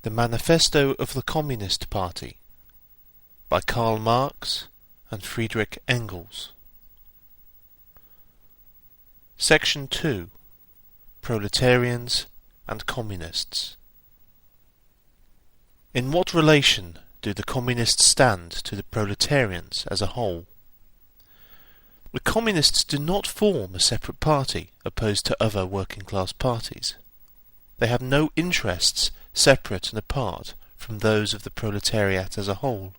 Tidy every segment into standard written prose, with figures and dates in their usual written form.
The Manifesto of the Communist Party by Karl Marx and Friedrich Engels. Section 2. Proletarians and Communists. In what relation do the Communists stand to the Proletarians as a whole? The Communists do not form a separate party opposed to other working class parties. They have no interests separate and apart from those of the proletariat as a whole.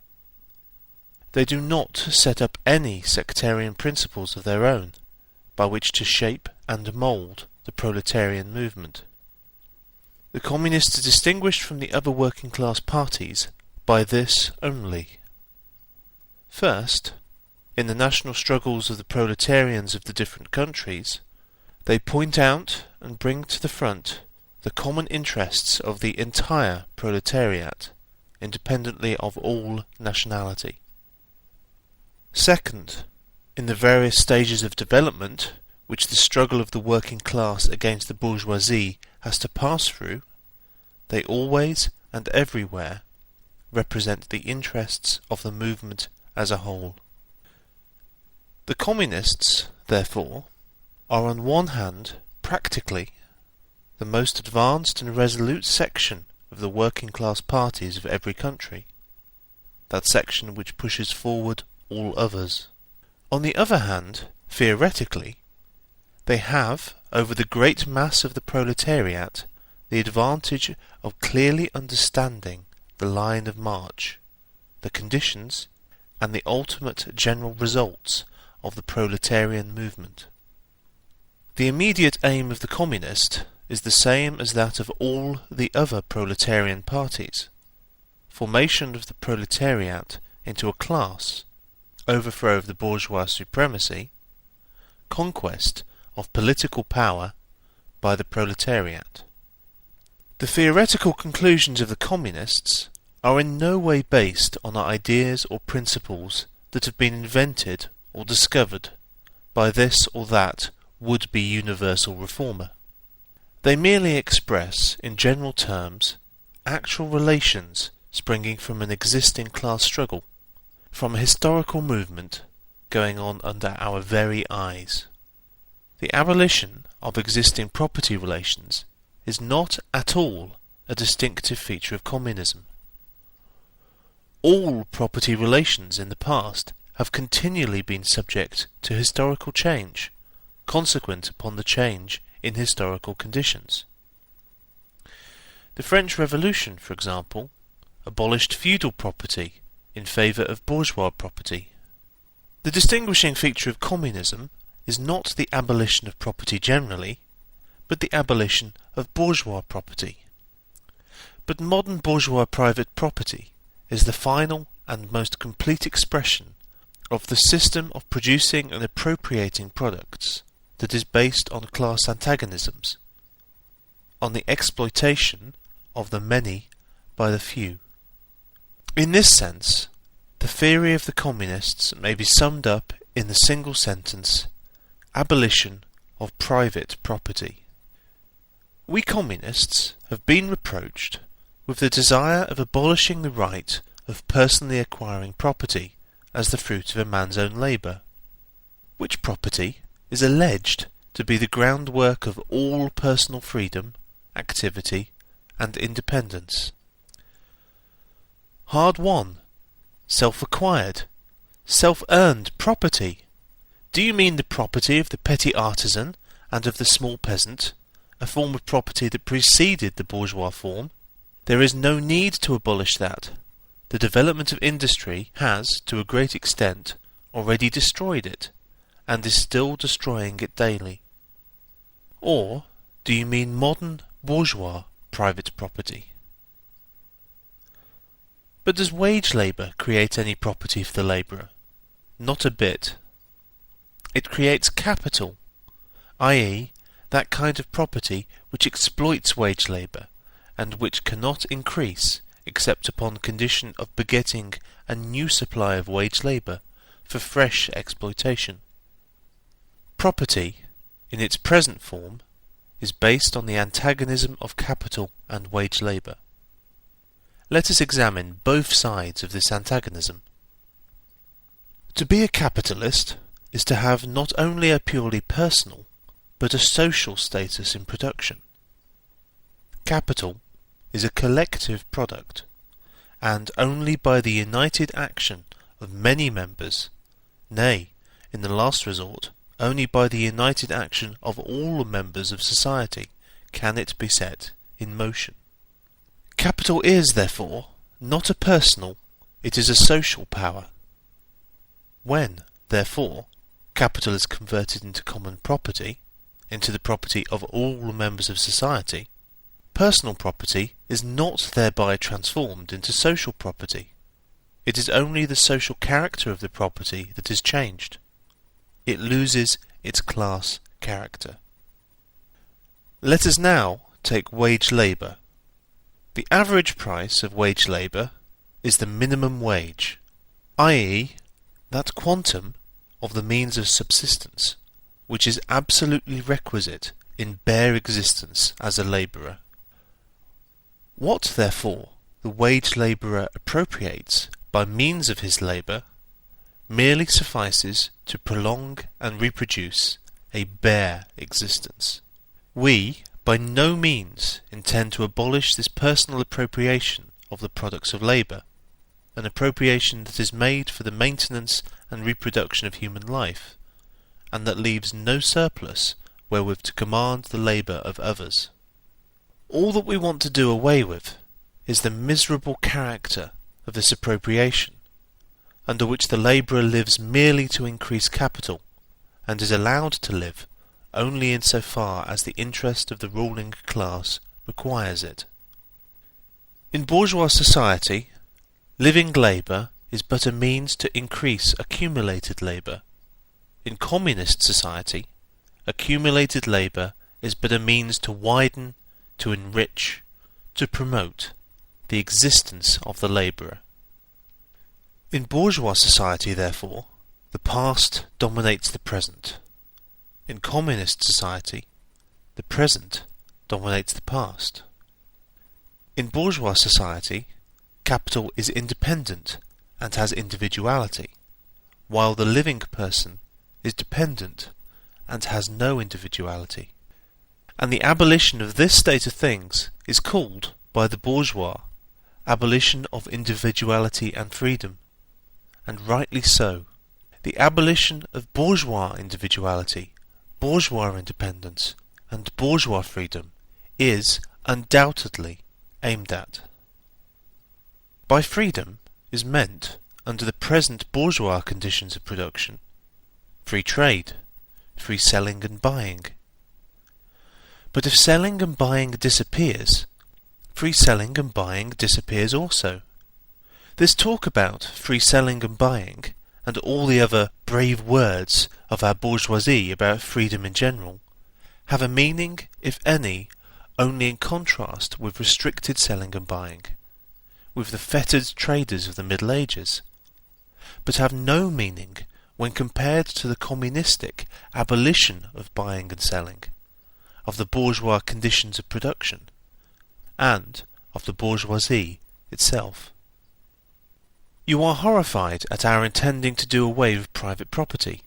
They do not set up any sectarian principles of their own by which to shape and mould the proletarian movement. The Communists are distinguished from the other working class parties by this only. First, in the national struggles of the proletarians of the different countries, they point out and bring to the front the common interests of the entire proletariat, independently of all nationality. Second, in the various stages of development which the struggle of the working class against the bourgeoisie has to pass through, they always and everywhere represent the interests of the movement as a whole. The Communists, therefore, are on one hand practically the most advanced and resolute section of the working class parties of every country, that section which pushes forward all others. On the other hand, theoretically, they have, over the great mass of the proletariat, the advantage of clearly understanding the line of march, the conditions, and the ultimate general results of the proletarian movement. The immediate aim of the Communist is the same as that of all the other proletarian parties: formation of the proletariat into a class, overthrow of the bourgeois supremacy, conquest of political power by the proletariat. The theoretical conclusions of the Communists are in no way based on ideas or principles that have been invented or discovered by this or that would-be universal reformer. They merely express, in general terms, actual relations springing from an existing class struggle, from a historical movement going on under our very eyes. The abolition of existing property relations is not at all a distinctive feature of communism. All property relations in the past have continually been subject to historical change, consequent upon the change in historical conditions. The French Revolution, for example, abolished feudal property in favour of bourgeois property. The distinguishing feature of communism is not the abolition of property generally, but the abolition of bourgeois property. But modern bourgeois private property is the final and most complete expression of the system of producing and appropriating products that is based on class antagonisms, on the exploitation of the many by the few. In this sense, the theory of the Communists may be summed up in the single sentence: abolition of private property. We Communists have been reproached with the desire of abolishing the right of personally acquiring property as the fruit of a man's own labour, which property is alleged to be the groundwork of all personal freedom, activity, and independence. Hard-won, self-acquired, self-earned property. Do you mean the property of the petty artisan and of the small peasant, a form of property that preceded the bourgeois form? There is no need to abolish that. The development of industry has, to a great extent, already destroyed it, and is still destroying it daily. Or do you mean modern bourgeois private property? But does wage labour create any property for the labourer? Not a bit. It creates capital, i.e., that kind of property which exploits wage labour, and which cannot increase except upon condition of begetting a new supply of wage labour for fresh exploitation. Property, in its present form, is based on the antagonism of capital and wage labour. let us examine both sides of this antagonism. To be a capitalist is to have not only a purely personal, but a social status in production. Capital is a collective product, and only by the united action of many members, nay, in the last resort, only by the united action of all the members of society, can it be set in motion. Capital is, therefore, not a personal, it is a social power. When, therefore, capital is converted into common property, into the property of all the members of society, personal property is not thereby transformed into social property. It is only the social character of the property that is changed. It loses its class character. Let us now take wage labour. The average price of wage labour is the minimum wage, i.e., that quantum of the means of subsistence which is absolutely requisite in bare existence as a labourer. What, therefore, the wage labourer appropriates by means of his labour merely suffices to prolong and reproduce a bare existence. We by no means intend to abolish this personal appropriation of the products of labour, an appropriation that is made for the maintenance and reproduction of human life, and that leaves no surplus wherewith to command the labour of others. All that we want to do away with is the miserable character of this appropriation, under which the labourer lives merely to increase capital, and is allowed to live only in so far as the interest of the ruling class requires it. In bourgeois society, living labour is but a means to increase accumulated labour. In communist society, accumulated labour is but a means to widen, to enrich, to promote the existence of the labourer. In bourgeois society, therefore, the past dominates the present. In communist society, the present dominates the past. In bourgeois society, capital is independent and has individuality, while the living person is dependent and has no individuality. And the abolition of this state of things is called by the bourgeois abolition of individuality and freedom, and rightly so. The abolition of bourgeois individuality, bourgeois independence, and bourgeois freedom is undoubtedly aimed at. By freedom is meant, under the present bourgeois conditions of production, free trade, free selling and buying. But if selling and buying disappears, free selling and buying disappears also. This talk about free selling and buying, and all the other brave words of our bourgeoisie about freedom in general, have a meaning, if any, only in contrast with restricted selling and buying, with the fettered traders of the Middle Ages, but have no meaning when compared to the communistic abolition of buying and selling, of the bourgeois conditions of production, and of the bourgeoisie itself. You are horrified at our intending to do away with private property,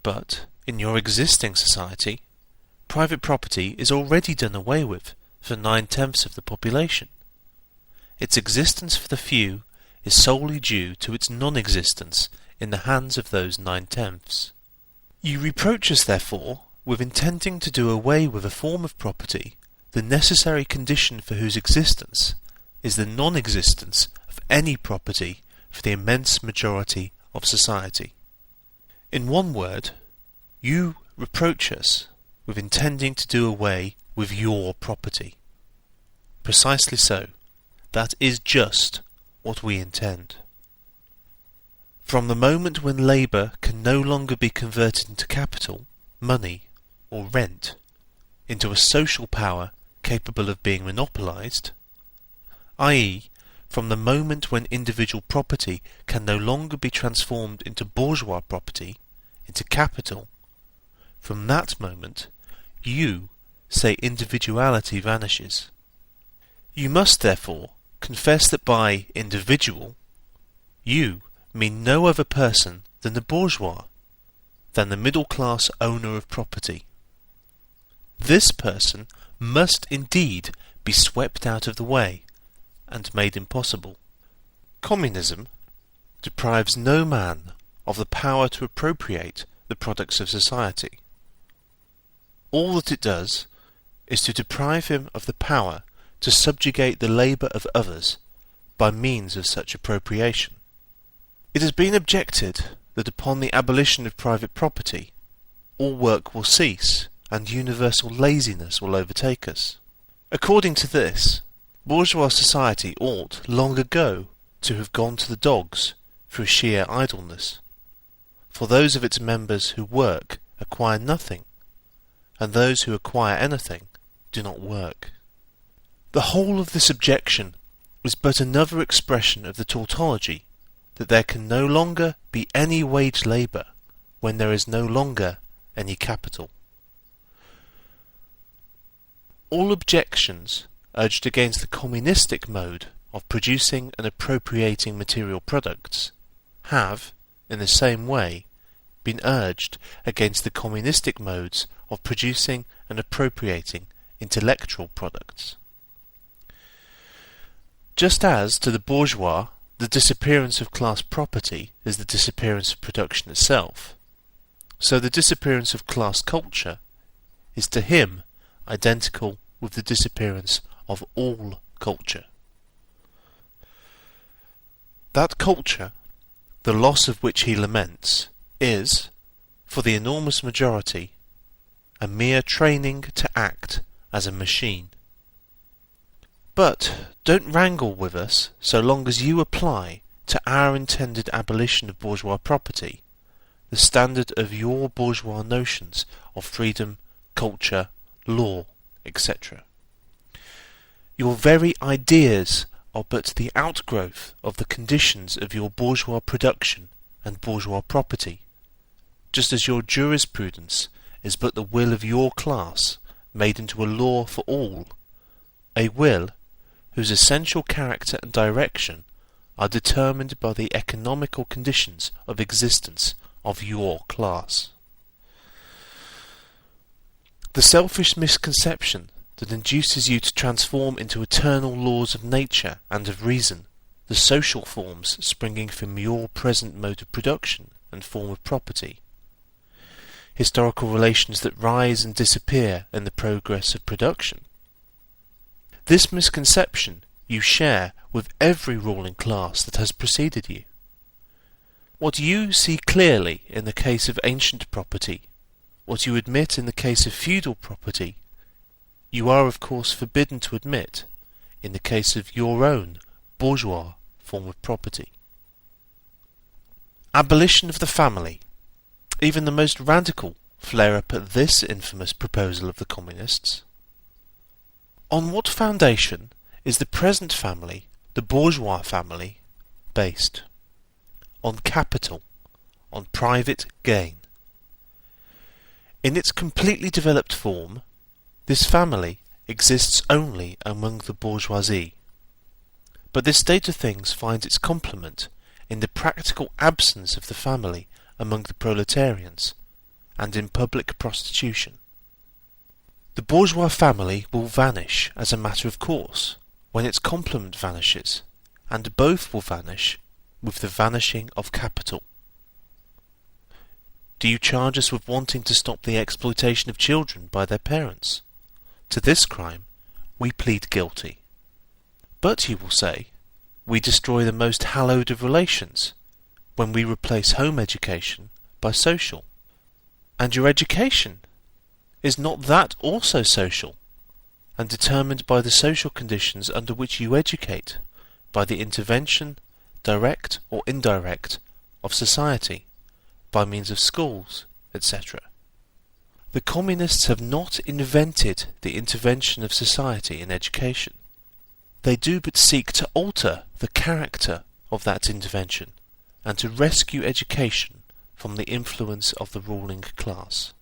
but in your existing society, private property is already done away with for 9/10 of the population. Its existence for the few is solely due to its non-existence in the hands of those 9/10. You reproach us, therefore, with intending to do away with a form of property, the necessary condition for whose existence is the non-existence of any property for the immense majority of society. In one word, you reproach us with intending to do away with your property. Precisely so. That is just what we intend. From the moment when labour can no longer be converted into capital, money, or rent, into a social power capable of being monopolised, i.e., from the moment when individual property can no longer be transformed into bourgeois property, into capital, from that moment you say individuality vanishes. You must, therefore, confess that by individual you mean no other person than the bourgeois, than the middle class owner of property. This person must indeed be swept out of the way and made impossible. Communism deprives no man of the power to appropriate the products of society. All that it does is to deprive him of the power to subjugate the labour of others by means of such appropriation. It has been objected that upon the abolition of private property, all work will cease and universal laziness will overtake us. According to this, bourgeois society ought long ago to have gone to the dogs through sheer idleness, for those of its members who work acquire nothing, and those who acquire anything do not work. The whole of this objection is but another expression of the tautology that there can no longer be any wage labour when there is no longer any capital. All objections urged against the communistic mode of producing and appropriating material products have, in the same way, been urged against the communistic modes of producing and appropriating intellectual products. Just as to the bourgeois the disappearance of class property is the disappearance of production itself, so the disappearance of class culture is to him identical with the disappearance of all culture. That culture, the loss of which he laments, is, for the enormous majority, a mere training to act as a machine. But don't wrangle with us so long as you apply to our intended abolition of bourgeois property the standard of your bourgeois notions of freedom, culture, law, etc. Your very ideas are but the outgrowth of the conditions of your bourgeois production and bourgeois property, just as your jurisprudence is but the will of your class made into a law for all, a will whose essential character and direction are determined by the economical conditions of existence of your class. The selfish misconception that induces you to transform into eternal laws of nature and of reason the social forms springing from your present mode of production and form of property, historical relations that rise and disappear in the progress of production. This misconception you share with every ruling class that has preceded you. What you see clearly in the case of ancient property, what you admit in the case of feudal property, you are of course forbidden to admit in the case of your own bourgeois form of property. Abolition of the family. Even the most radical flare up at this infamous proposal of the communists. On what foundation is the present family, the bourgeois family, based? On capital, on private gain. In its completely developed form, this family exists only among the bourgeoisie. But this state of things finds its complement in the practical absence of the family among the proletarians, and in public prostitution. The bourgeois family will vanish as a matter of course when its complement vanishes, and both will vanish with the vanishing of capital. Do you charge us with wanting to stop the exploitation of children by their parents? To this crime we plead guilty. But, you will say, we destroy the most hallowed of relations when we replace home education by social. And your education, is not that also social, and determined by the social conditions under which you educate, by the intervention, direct or indirect, of society, by means of schools, etc.? The communists have not invented the intervention of society in education. They do but seek to alter the character of that intervention, and to rescue education from the influence of the ruling class.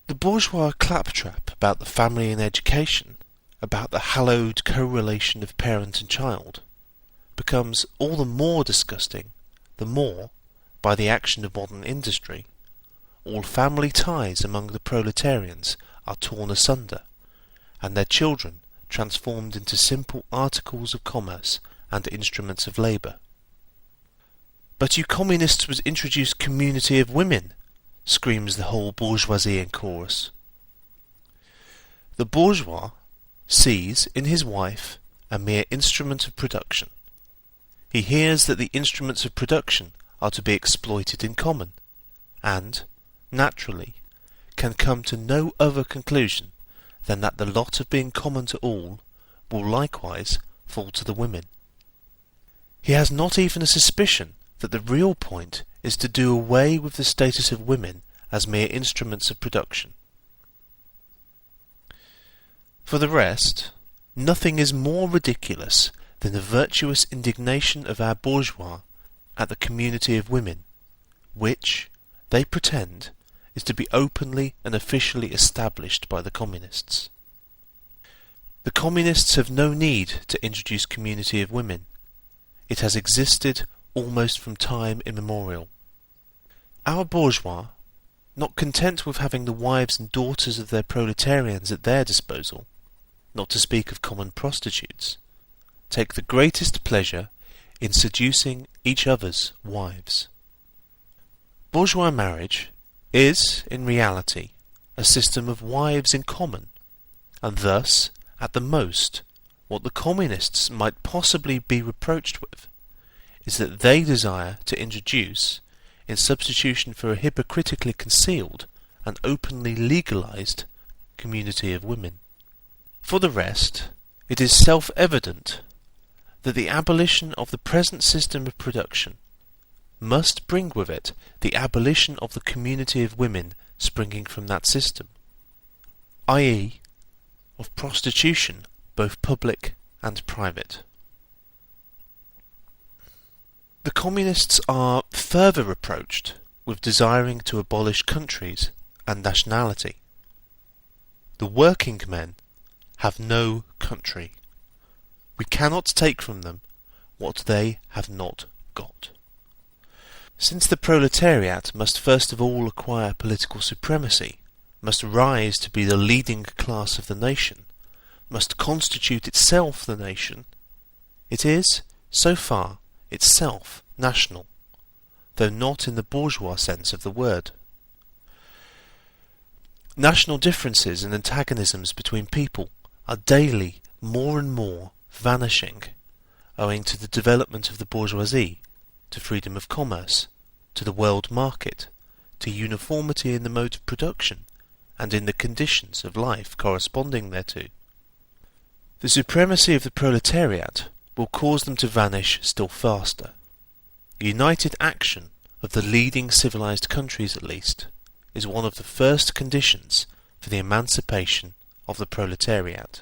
The bourgeois claptrap about the family and education about the hallowed correlation of parent and child becomes all the more disgusting the more, by the action of modern industry, all family ties among the proletarians are torn asunder, and their children transformed into simple articles of commerce and instruments of labour. "But you communists would introduce community of women," screams the whole bourgeoisie in chorus. The bourgeois sees in his wife a mere instrument of production. He hears that the instruments of production are to be exploited in common, and, naturally, can come to no other conclusion than that the lot of being common to all will likewise fall to the women. He has not even a suspicion that the real point is to do away with the status of women as mere instruments of production. For the rest, nothing is more ridiculous than the virtuous indignation of our bourgeois at the community of women, which, they pretend, is to be openly and officially established by the communists. The communists have no need to introduce community of women. It has existed almost from time immemorial. Our bourgeois, not content with having the wives and daughters of their proletarians at their disposal, not to speak of common prostitutes, take the greatest pleasure in seducing each other's wives. Bourgeois marriage is, in reality, a system of wives in common, and thus, at the most, what the communists might possibly be reproached with is that they desire to introduce, in substitution for a hypocritically concealed and openly legalized community of women. For the rest, it is self-evident that the abolition of the present system of production must bring with it the abolition of the community of women springing from that system, i.e., of prostitution, both public and private. The communists are further reproached with desiring to abolish countries and nationality. The working men have no country. We cannot take from them what they have not got. Since the proletariat must first of all acquire political supremacy, must rise to be the leading class of the nation, must constitute itself the nation, it is, so far, itself national, though not in the bourgeois sense of the word. National differences and antagonisms between people are daily more and more vanishing, owing to the development of the bourgeoisie, to freedom of commerce, to the world market, to uniformity in the mode of production, and in the conditions of life corresponding thereto. The supremacy of the proletariat will cause them to vanish still faster. United action of the leading civilized countries, at least, is one of the first conditions for the emancipation of the proletariat.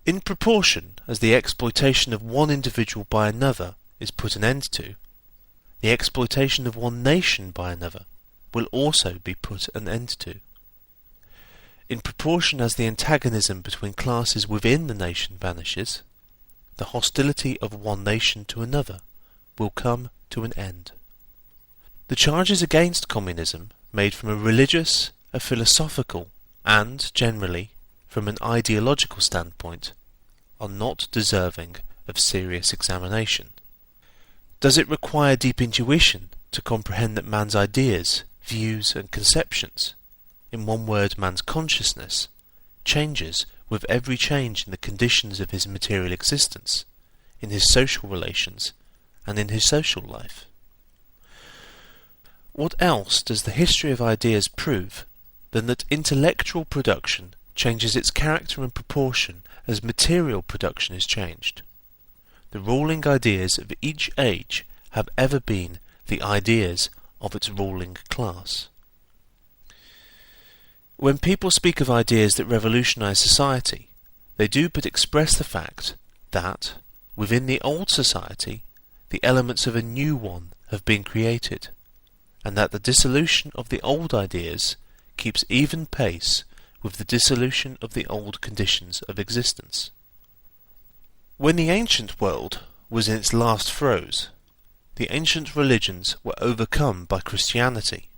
In proportion as the exploitation of one individual by another is put an end to, the exploitation of one nation by another will also be put an end to. In proportion as the antagonism between classes within the nation vanishes, the hostility of one nation to another will come to an end. The charges against communism made from a religious, a philosophical, and, generally, from an ideological standpoint, are not deserving of serious examination. Does it require deep intuition to comprehend that man's ideas, views, and conceptions, in one word man's consciousness, changes with every change in the conditions of his material existence, in his social relations, and in his social life? What else does the history of ideas prove than that intellectual production changes its character and proportion as material production is changed? The ruling ideas of each age have ever been the ideas of its ruling class. When people speak of ideas that revolutionize society, they do but express the fact that, within the old society, the elements of a new one have been created, and that the dissolution of the old ideas keeps even pace with the dissolution of the old conditions of existence. When the ancient world was in its last throes, the ancient religions were overcome by Christianity.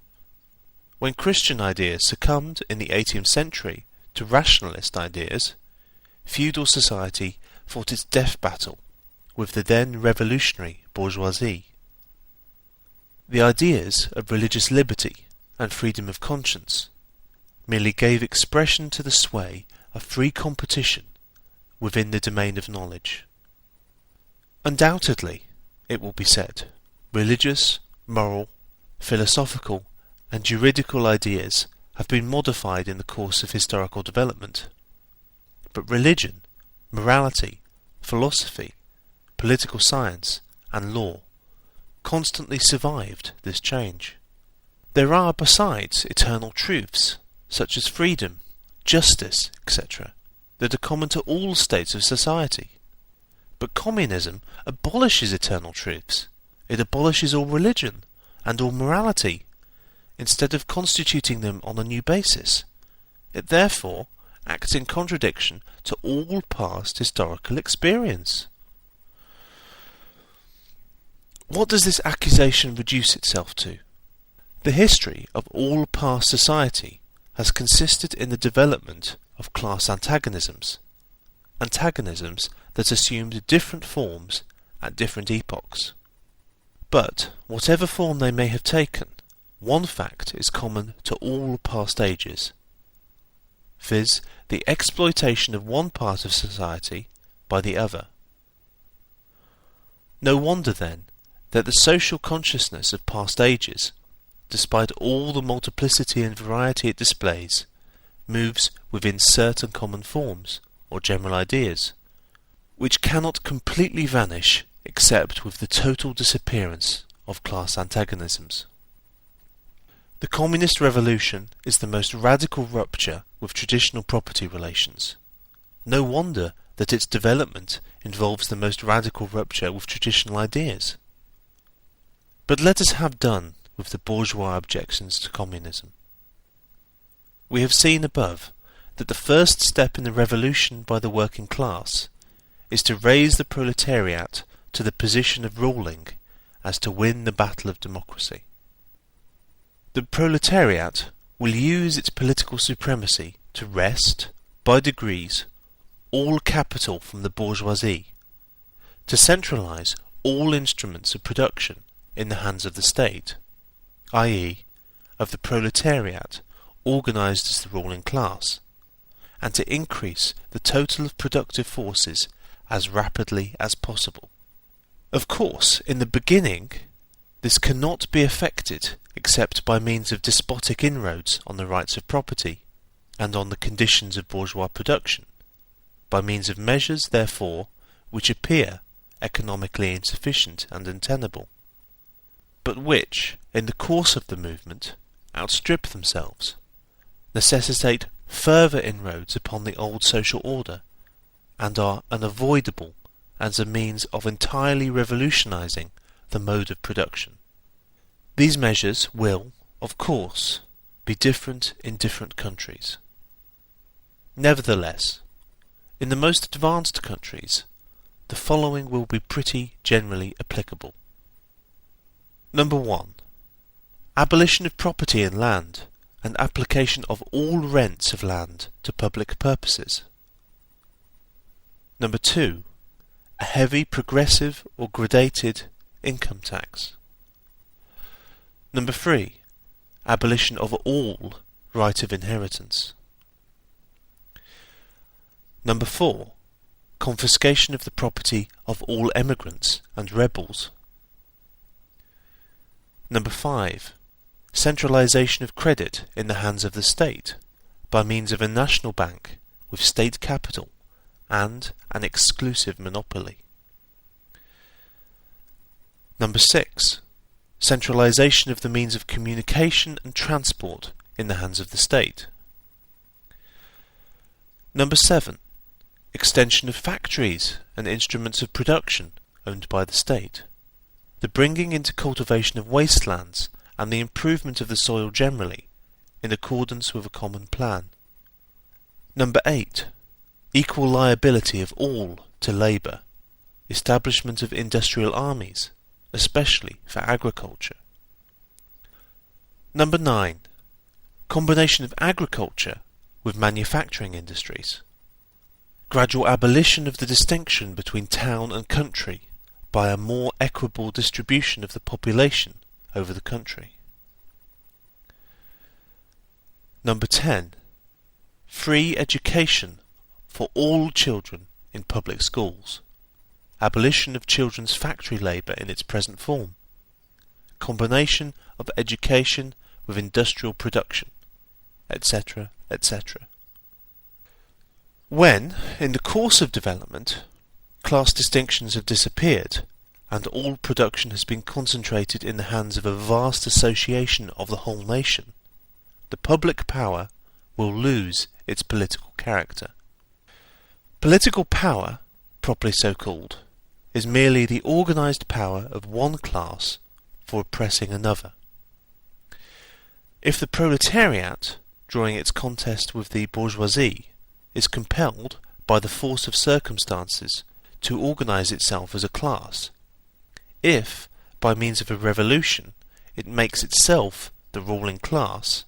When Christian ideas succumbed in the 18th century to rationalist ideas, feudal society fought its death battle with the then revolutionary bourgeoisie. The ideas of religious liberty and freedom of conscience merely gave expression to the sway of free competition within the domain of knowledge. Undoubtedly, it will be said, religious, moral, philosophical, and juridical ideas have been modified in the course of historical development. But religion, morality, philosophy, political science, and law constantly survived this change. There are, besides, eternal truths, such as freedom, justice, etc., that are common to all states of society. But communism abolishes eternal truths. It abolishes all religion and all morality, instead of constituting them on a new basis. It therefore acts in contradiction to all past historical experience. What does this accusation reduce itself to? The history of all past society has consisted in the development of class antagonisms that assumed different forms at different epochs. But, whatever form they may have taken, one fact is common to all past ages, viz., the exploitation of one part of society by the other. No wonder, then, that the social consciousness of past ages, despite all the multiplicity and variety it displays, moves within certain common forms, or general ideas, which cannot completely vanish except with the total disappearance of class antagonisms. The communist revolution is the most radical rupture with traditional property relations. No wonder that its development involves the most radical rupture with traditional ideas. But let us have done with the bourgeois objections to communism. We have seen above that the first step in the revolution by the working class is to raise the proletariat to the position of ruling as to win the battle of democracy. The proletariat will use its political supremacy to wrest, by degrees, all capital from the bourgeoisie, to centralise all instruments of production in the hands of the state, i.e., of the proletariat organised as the ruling class, and to increase the total of productive forces as rapidly as possible. Of course, in the beginning, this cannot be effected except by means of despotic inroads on the rights of property and on the conditions of bourgeois production, by means of measures, therefore, which appear economically insufficient and untenable, but which, in the course of the movement, outstrip themselves, necessitate further inroads upon the old social order, and are unavoidable as a means of entirely revolutionising the mode of production. These measures will, of course, be different in different countries. Nevertheless, in the most advanced countries, the following will be pretty generally applicable. Number 1. Abolition of property in land and application of all rents of land to public purposes. Number 2. A heavy progressive or gradated income tax. Number 3. Abolition of all right of inheritance. Number 4. Confiscation of the property of all emigrants and rebels. Number 5. Centralisation of credit in the hands of the state by means of a national bank with state capital and an exclusive monopoly. Number 6. Centralisation of the means of communication and transport in the hands of the state. Number 7. Extension of factories and instruments of production owned by the state. The bringing into cultivation of wastelands and the improvement of the soil generally, in accordance with a common plan. Number 8. Equal liability of all to labour. Establishment of industrial armies, especially for agriculture. Number 9. Combination of agriculture with manufacturing industries. Gradual abolition of the distinction between town and country by a more equitable distribution of the population over the country. Number 10. Free education for all children in public schools. Abolition of children's factory labour in its present form. Combination of education with industrial production, etc., etc. When, in the course of development, class distinctions have disappeared and all production has been concentrated in the hands of a vast association of the whole nation, the public power will lose its political character. Political power, properly so called, is merely the organised power of one class for oppressing another. If the proletariat, during its contest with the bourgeoisie, is compelled by the force of circumstances to organise itself as a class, if, by means of a revolution, it makes itself the ruling class,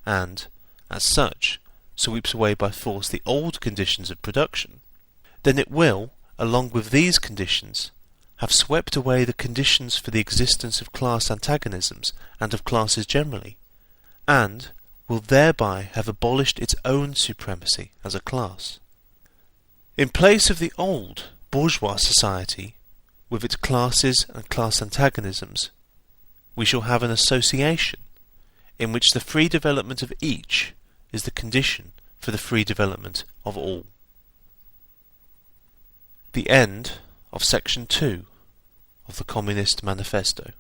and, as such, sweeps away by force the old conditions of production, then it will, along with these conditions, have swept away the conditions for the existence of class antagonisms and of classes generally, and will thereby have abolished its own supremacy as a class. In place of the old bourgeois society, with its classes and class antagonisms, we shall have an association in which the free development of each is the condition for the free development of all. The end of Section 2 of the Communist Manifesto.